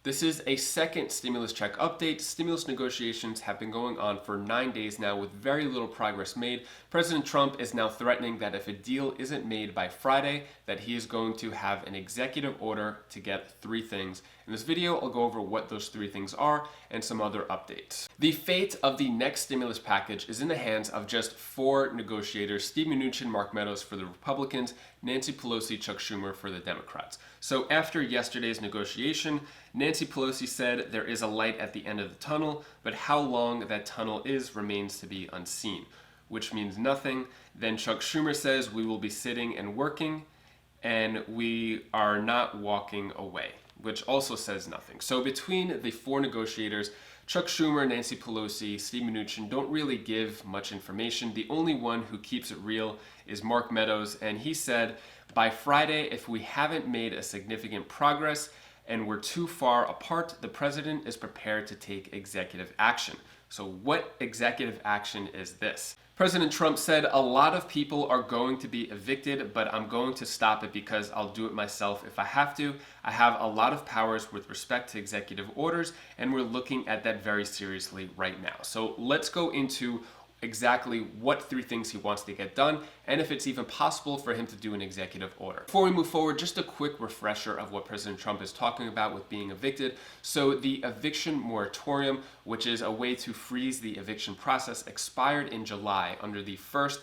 This is a second stimulus check update. Stimulus negotiations have been going on for 9 days now with very little progress made. President Trump is now threatening that if a deal isn't made by Friday, that he is going to have an executive order to get 3 things. In this video, I'll go over what those 3 things are and some other updates. The fate of the next stimulus package is in the hands of just 4 negotiators: Steve Mnuchin, Mark Meadows for the Republicans, Nancy Pelosi, Chuck Schumer for the Democrats. So after yesterday's negotiation, Nancy Pelosi said there is a light at the end of the tunnel, but how long that tunnel is remains to be unseen, which means nothing. Then Chuck Schumer says we will be sitting and working, and we are not walking away, which also says nothing. So between the 4 negotiators, Chuck Schumer, Nancy Pelosi, Steve Mnuchin don't really give much information. The only one who keeps it real is Mark Meadows, and he said, by Friday, if we haven't made a significant progress and we're too far apart, the president is prepared to take executive action. So what executive action is this? President Trump said, a lot of people are going to be evicted, but I'm going to stop it because I'll do it myself if I have to. I have a lot of powers with respect to executive orders, and we're looking at that very seriously right now. So let's go into exactly what 3 things he wants to get done, and if it's even possible for him to do an executive order. Before we move forward, just a quick refresher of what President Trump is talking about with being evicted. So the eviction moratorium, which is a way to freeze the eviction process, expired in July under the first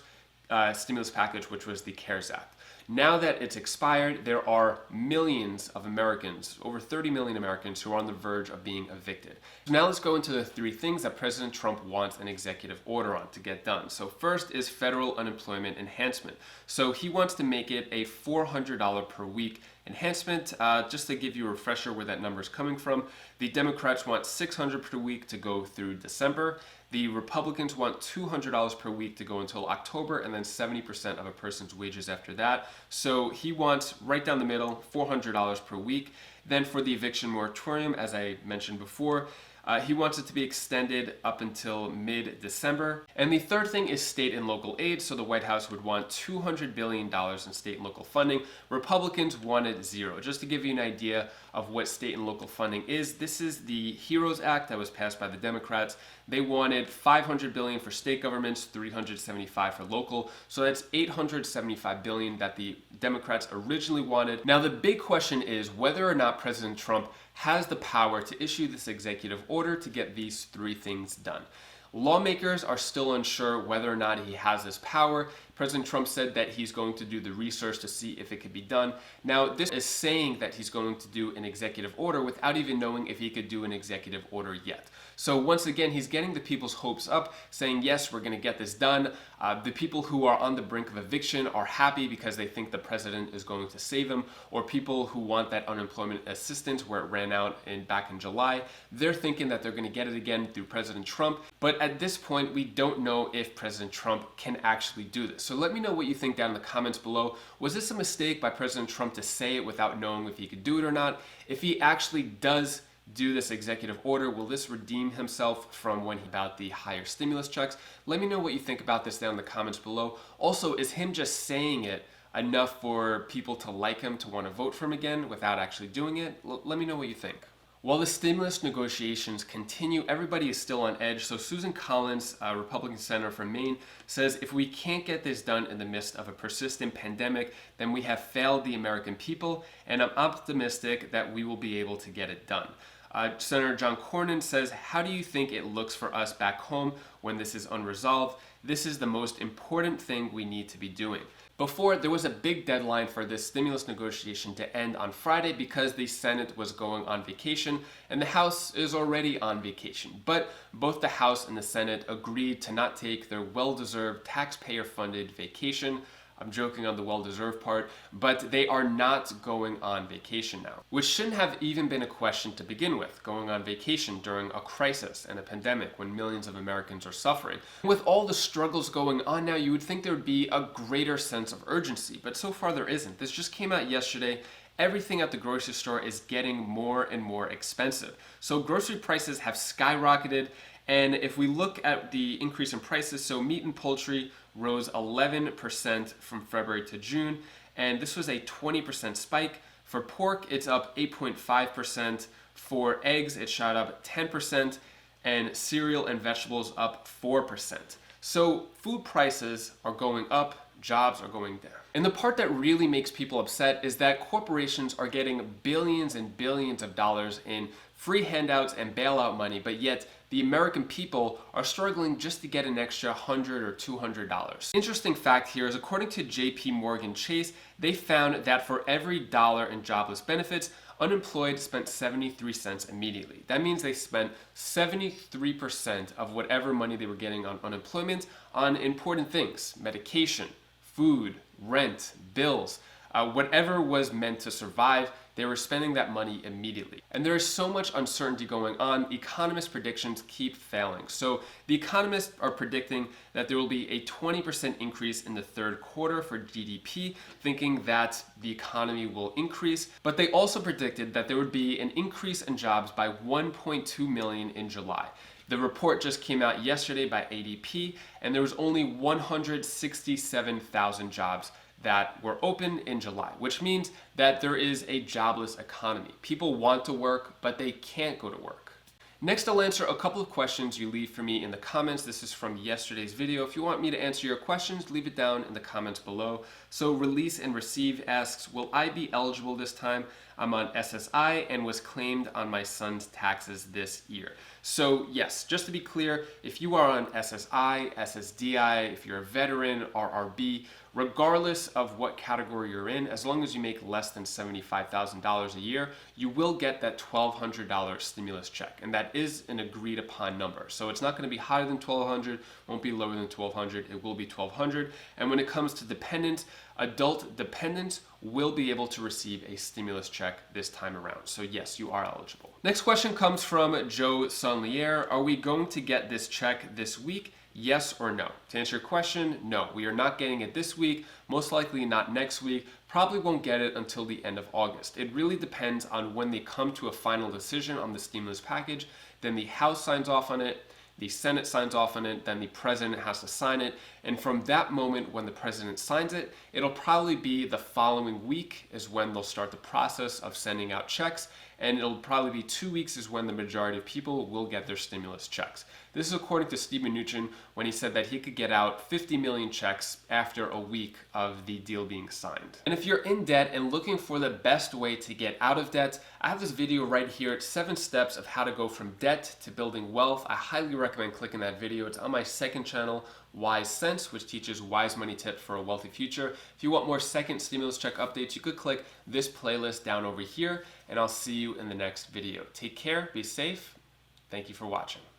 stimulus package, which was the CARES Act. Now that it's expired, there are millions of Americans, over 30 million Americans, who are on the verge of being evicted. So now let's go into the 3 things that President Trump wants an executive order on to get done. So first is federal unemployment enhancement. So he wants to make it a $400 per week enhancement. Just to give you a refresher where that number is coming from, the Democrats want $600 per week to go through December. The Republicans want $200 per week to go until October, and then 70% of a person's wages after that. So he wants, right down the middle, $400 per week. Then for the eviction moratorium, as I mentioned before, he wants it to be extended up until mid-December. And the third thing is state and local aid. So the White House would want $200 billion in state and local funding. Republicans wanted 0. Just to give you an idea of what state and local funding is, this is the HEROES Act that was passed by the Democrats. They wanted $500 billion for state governments, $375 for local. So that's $875 billion that the Democrats originally wanted. Now the big question is whether or not President Trump has the power to issue this executive order to get these 3 things done. Lawmakers are still unsure whether or not he has this power. President Trump said that he's going to do the research to see if it could be done. Now, this is saying that he's going to do an executive order without even knowing if he could do an executive order yet. So once again, he's getting the people's hopes up, saying, yes, we're going to get this done. The people who are on the brink of eviction are happy because they think the president is going to save them, or people who want that unemployment assistance where it ran out back in July, they're thinking that they're going to get it again through President Trump. But at this point, we don't know if President Trump can actually do this. So let me know what you think down in the comments below. Was this a mistake by President Trump to say it without knowing if he could do it or not? If he actually does do this executive order, will this redeem himself from when he about the higher stimulus checks? Let me know what you think about this down in the comments below. Also, is him just saying it enough for people to like him, to want to vote for him again without actually doing it? Let me know what you think. While the stimulus negotiations continue, everybody is still on edge. So Susan Collins, a Republican senator from Maine, says if we can't get this done in the midst of a persistent pandemic, then we have failed the American people, and I'm optimistic that we will be able to get it done. Senator John Cornyn says, how do you think it looks for us back home when this is unresolved? This is the most important thing we need to be doing. Before, there was a big deadline for this stimulus negotiation to end on Friday because the Senate was going on vacation and the House is already on vacation. But both the House and the Senate agreed to not take their well-deserved taxpayer-funded vacation. I'm joking on the well-deserved part, but they are not going on vacation now, which shouldn't have even been a question to begin with, going on vacation during a crisis and a pandemic when millions of Americans are suffering. With all the struggles going on now, you would think there would be a greater sense of urgency, but so far there isn't. This just came out yesterday. Everything at the grocery store is getting more and more expensive. So grocery prices have skyrocketed. And if we look at the increase in prices, so meat and poultry rose 11% from February to June, and this was a 20% spike. For pork, it's up 8.5%. For eggs, it shot up 10%, and cereal and vegetables up 4%. So food prices are going up, jobs are going down. And the part that really makes people upset is that corporations are getting billions and billions of dollars in free handouts and bailout money, but yet the American people are struggling just to get an extra $100 or $200. Interesting fact here is, according to JP Morgan Chase, they found that for every dollar in jobless benefits, unemployed spent 73 cents immediately. That means they spent 73% of whatever money they were getting on unemployment on important things: medication, food, rent, bills, whatever was meant to survive. They were spending that money immediately. And there is so much uncertainty going on, economist predictions keep failing. So the economists are predicting that there will be a 20% increase in the third quarter for GDP, thinking that the economy will increase. But they also predicted that there would be an increase in jobs by 1.2 million in July. The report just came out yesterday by ADP, and there was only 167,000 jobs that were open in July, which means that there is a jobless economy. People want to work, but they can't go to work. Next, I'll answer a couple of questions you leave for me in the comments. This is from yesterday's video. If you want me to answer your questions, leave it down in the comments below. So Release and Receive asks, will I be eligible this time? I'm on SSI and was claimed on my son's taxes this year. So yes, just to be clear, if you are on SSI, SSDI, if you're a veteran, RRB, regardless of what category you're in, as long as you make less than $75,000 a year, you will get that $1,200 stimulus check. And that is an agreed upon number. So it's not going to be higher than $1,200, won't be lower than $1,200, it will be $1,200. And when it comes to dependents, adult dependents will be able to receive a stimulus check this time around. So yes, you are eligible. Next question comes from Joe Sonlier. Are we going to get this check this week? Yes or no? To answer your question, no. We are not getting it this week, most likely not next week, probably won't get it until the end of August. It really depends on when they come to a final decision on the stimulus package. Then the House signs off on it, the Senate signs off on it, then the president has to sign it. And from that moment when the president signs it, it'll probably be the following week is when they'll start the process of sending out checks. And it'll probably be 2 weeks is when the majority of people will get their stimulus checks. This is according to Steve Mnuchin when he said that he could get out 50 million checks after a week of the deal being signed. And if you're in debt and looking for the best way to get out of debt, I have this video right here. It's 7 steps of how to go from debt to building wealth. I highly recommend clicking that video. It's on my second channel, Wise Sense, which teaches wise money tips for a wealthy future. If you want more second stimulus check updates, you could click this playlist down over here, and I'll see you in the next video. Take care, be safe. Thank you for watching.